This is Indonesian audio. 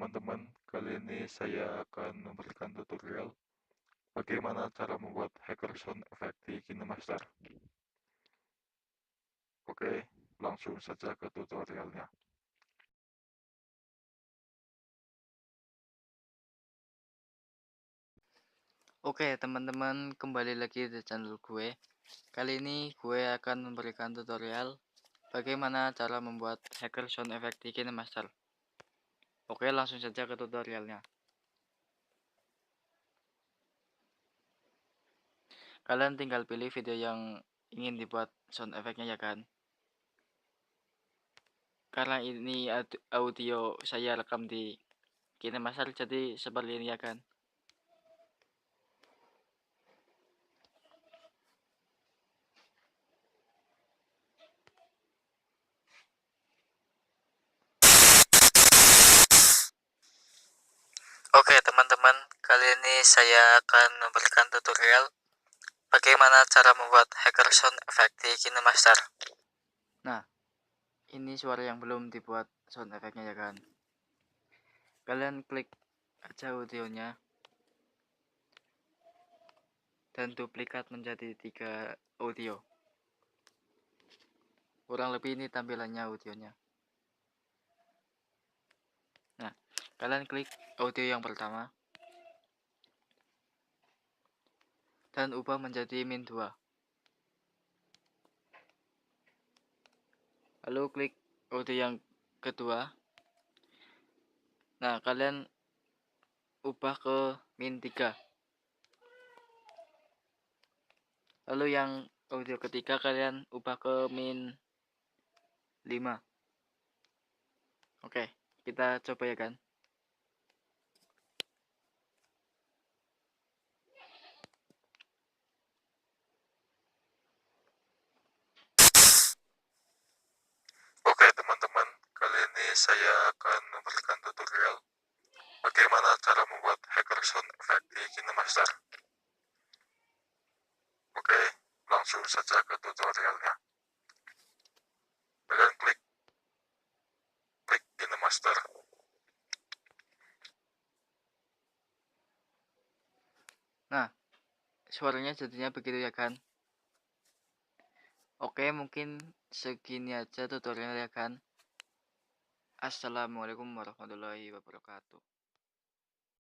teman-teman, kali ini saya akan memberikan tutorial bagaimana cara membuat hacker sound effect di KineMaster. Oke, langsung saja ke tutorialnya. Oke teman-teman, kembali lagi di channel gue. Kali ini gue akan memberikan tutorial bagaimana cara membuat hacker sound effect di KineMaster. Oke, langsung saja ke tutorialnya. Kalian tinggal pilih video yang ingin dibuat sound effectnya ya kan. Karena ini audio saya rekam di KineMaster, jadi seperti ini ya kan. Oke teman-teman, kali ini saya akan memberikan tutorial bagaimana cara membuat hacker sound effect di KineMaster. Nah, ini suara yang belum dibuat sound effectnya ya kan. Kalian klik aja audionya dan duplikat menjadi 3 audio. Kurang lebih ini tampilannya audionya. Nah, kalian klik audio yang pertama dan ubah menjadi min 2. Lalu klik audio yang kedua. Nah, kalian ubah ke min 3. Lalu yang audio ketiga kalian ubah ke min 5. Oke, kita coba ya kan. Oke teman-teman, kali ini saya akan memberikan tutorial bagaimana cara membuat hacker sound effect di KineMaster. Oke, langsung saja ke tutorialnya. Kalian klik KineMaster. Nah, suaranya jadinya begitu ya kan. Oke, mungkin segini aja tutorialnya ya kan. Assalamualaikum warahmatullahi wabarakatuh.